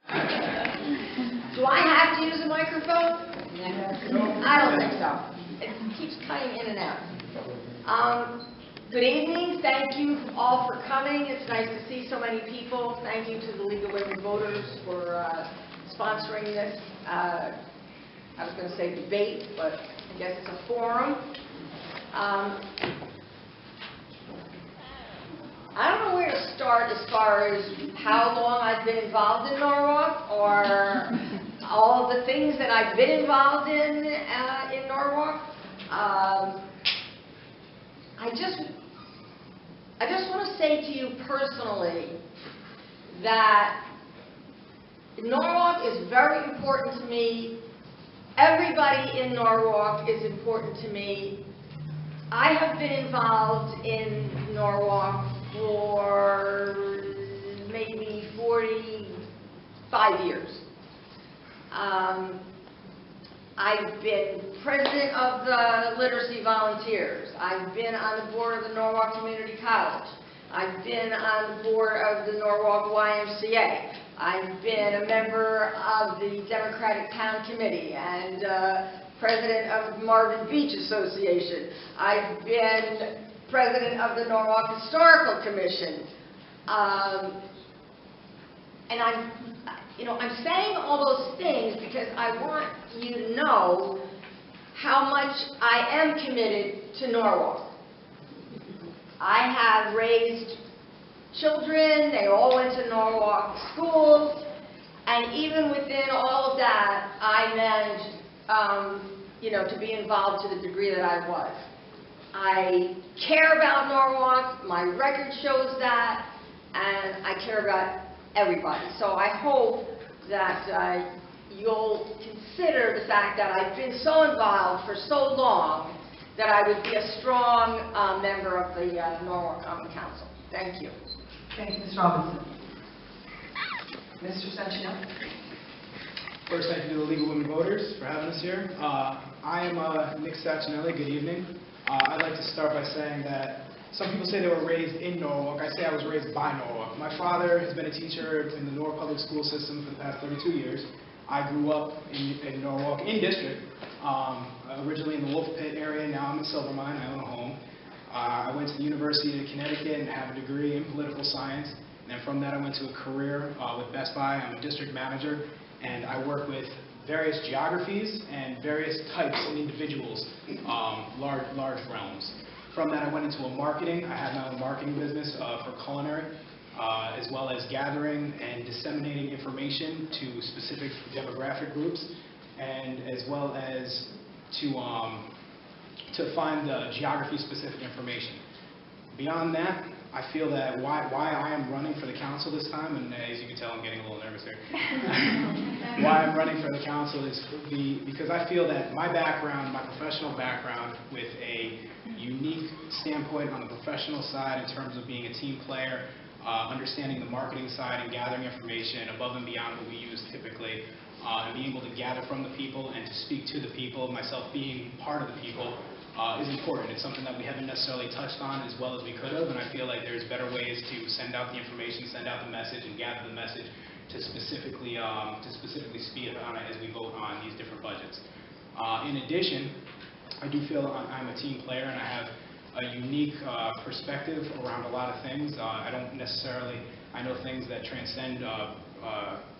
Do I have to use a microphone? I don't think so. It keeps cutting in and out. Good evening. Thank you all for coming. It's nice to see so many people. Thank you to the League of Women Voters for sponsoring this. I was going to say debate, but I guess it's a forum. I don't know where to start as far as how long I've been involved in Norwalk or all of the things that I've been involved in Norwalk. I just want to say to you personally that Norwalk is very important to me. Everybody in Norwalk is important to me. I have been involved in Norwalk for maybe 45 years. I've been president of the Literacy Volunteers. I've been on the board of the Norwalk Community College. I've been on the board of the Norwalk YMCA. I've been a member of the Democratic Town Committee and president of Marvin Beach Association. I've been president of the Norwalk Historical Commission. And I'm saying all those things because I want you to know how much I am committed to Norwalk. I have raised children, they all went to Norwalk schools, and even within all of that, I managed to be involved to the degree that I was. I care about Norwalk, my record shows that, and I care about everybody. So I hope that you'll consider the fact that I've been so involved for so long that I would be a strong member of the Norwalk Common Council. Thank you. Thank you, Ms. Robinson. Mr. Santinelli. First, thank you to the League of Women Voters for having us here. I am Nick Saccinelli. Good evening. I'd like to start by saying that some people say they were raised in Norwalk. I say I was raised by Norwalk. My father has been a teacher in the Norwalk public school system for the past 32 years. I grew up in Norwalk, in district, originally in the Wolf Pit area. Now I'm in Silvermine. I own a home. I went to the University of Connecticut and have a degree in political science. And then from that, I went to a career with Best Buy. I'm a district manager, and I work with various geographies and various types of individuals, large realms. From that, I went into marketing. I have my own marketing business for culinary, as well as gathering and disseminating information to specific demographic groups, and as well as to find geography-specific information. Beyond that, I feel that why I am running for the council this time, and as you can tell, I'm getting a little nervous here. Why I'm running for the council is because I feel that my background, my professional background, with a unique standpoint on the professional side in terms of being a team player, understanding the marketing side and gathering information above and beyond what we use typically, and being able to gather from the people and to speak to the people, myself being part of the people, is important. It's something that we haven't necessarily touched on as well as we could have, and I feel like there's better ways to send out the information, send out the message, and gather the message to specifically speak on it as we vote on these different budgets. In addition, I do feel I'm a team player and I have a unique perspective around a lot of things. I know things that transcend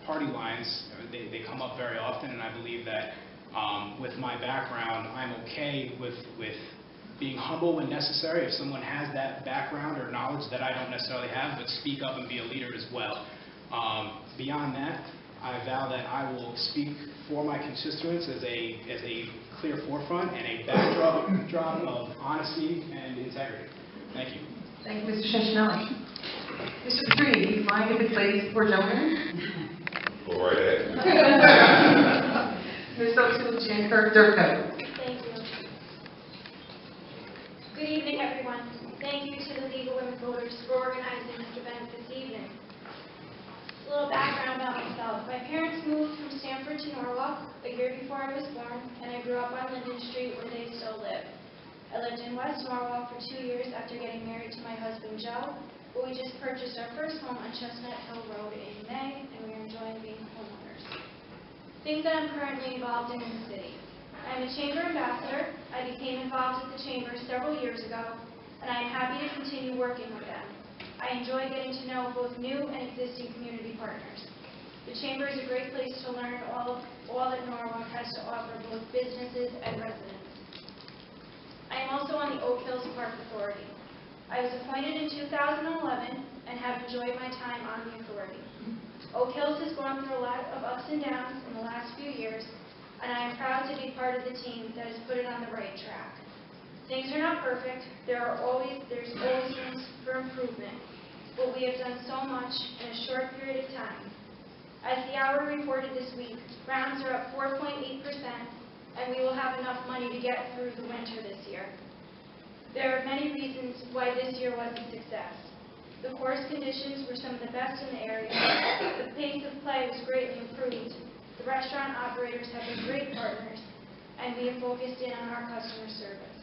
party lines. They come up very often, and I believe that with my background, I'm okay with being humble when necessary. If someone has that background or knowledge that I don't necessarily have, but speak up and be a leader as well. Beyond that, I vow that I will speak for my constituents as a clear forefront and a backdrop of honesty and integrity. Thank you. Thank you, Mr. Santinelli. Mr. Petrini, do you mind if it's ladies before gentlemen? Go right ahead. Ms. O'Toole Durko. Thank you. Good evening, everyone. Thank you to the League of Women Voters for organizing this event this evening. A little background about myself. My parents moved from Stamford to Norwalk a year before I was born, and I grew up on Linden Street where they still live. I lived in West Norwalk for 2 years after getting married to my husband, Joe, but we just purchased our first home on Chestnut Hill Road in May, and we are enjoying being homeowners. Things that I'm currently involved in the city. I'm a chamber ambassador. I became involved with the chamber several years ago, and I am happy to continue working with them. I enjoy getting to know both new and existing community partners. The chamber is a great place to learn all that Norwalk has to offer both businesses and residents. I am also on the Oak Hills Park Authority. I was appointed in 2011 and have enjoyed my time on the authority. Oak Hills has gone through a lot of ups and downs in the last few years, and I am proud to be part of the team that has put it on the right track. Things are not perfect. There's always room for improvement, but we have done so much in a short period of time. As the Hour reported this week, rounds are up 4.8%, and we will have enough money to get through the winter this year. There are many reasons why this year was a success. The course conditions were some of the best in the area. The pace of play was greatly improved. The restaurant operators have been great partners, and we have focused in on our customer service.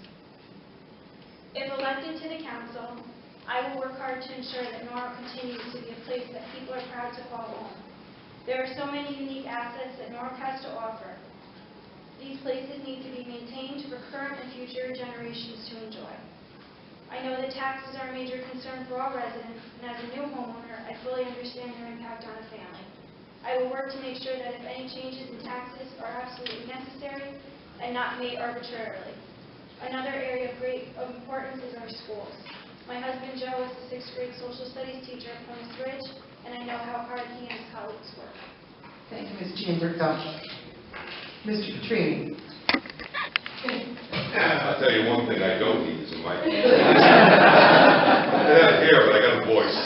If elected to the council, I will work hard to ensure that Norwalk continues to be a place that people are proud to call home. There are so many unique assets that Norwalk has to offer. These places need to be maintained for current and future generations to enjoy. I know that taxes are a major concern for all residents, and as a new homeowner, I fully understand their impact on a family. I will work to make sure that if any changes in taxes are absolutely necessary and not made arbitrarily. Another area of importance is our schools. My husband Joe is a 6th grade social studies teacher at Plymouth Ridge, and I know how hard he and his colleagues work. Thank you, Ms. Chamberlain. Mr. Petrini. I'll tell you one thing I don't need is a mic. I have hair, but I got a voice.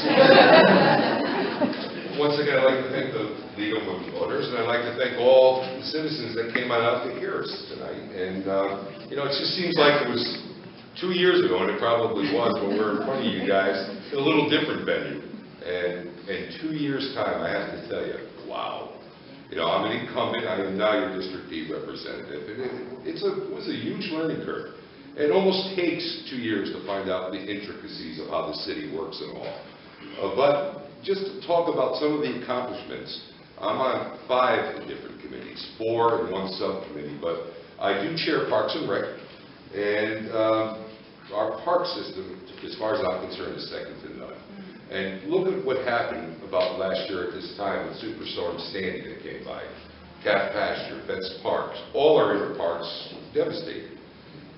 Once again, I'd like to thank the League of Women Voters, and I'd like to thank all the citizens that came out to hear us tonight. And, it just seems like it was 2 years ago, and it probably was, when we were in front of you guys in a little different venue. And in 2 years' time, I have to tell you, wow. I'm an incumbent. I am now your District 8 representative. It was a huge learning curve. It almost takes 2 years to find out the intricacies of how the city works and all. But just to talk about some of the accomplishments, I'm on 5 different committees, 4 in one subcommittee, but I do chair Parks and Rec, and our park system, as far as I'm concerned, is second to none. And look at what happened about last year at this time with Superstorm Sandy that came by. Calf Pasture, Betts Parks, all our river parks devastated.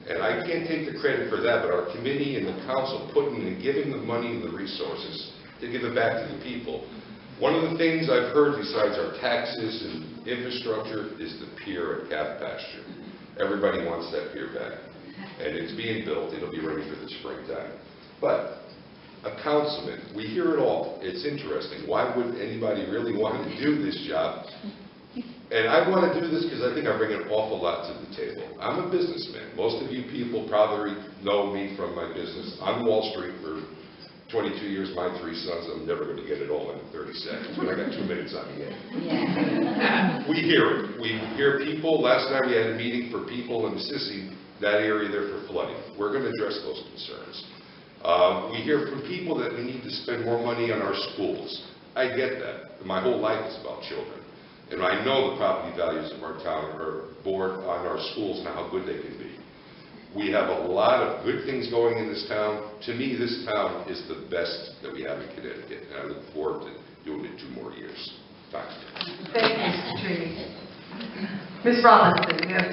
And I can't take the credit for that, but our committee and the council putting and giving the money and the resources to give it back to the people. One of the things I've heard besides our taxes and infrastructure is the pier at Calf Pasture. Everybody wants that pier back. And it's being built. It'll be ready for the springtime. But a councilman, we hear it all. It's interesting. Why would anybody really want to do this job? And I want to do this because I think I bring an awful lot to the table. I'm a businessman. Most of you people probably know me from my business on Wall Street for 22 years, my 3 sons. I'm never going to get it all in 30 seconds, but I got 2 minutes on the end. Yeah. We hear it. We hear people. Last night we had a meeting for people in Sissy, that area there for flooding. We're going to address those concerns. We hear from people that we need to spend more money on our schools. I get that. My whole life is about children. And I know the property values of our town are board on our schools and how good they can be. We have a lot of good things going in this town. To me, this town is the best that we have in Connecticut, and I look forward to doing it 2 more years. Thanks. Thank you, Mr. Petrini. Ms. Robinson, you have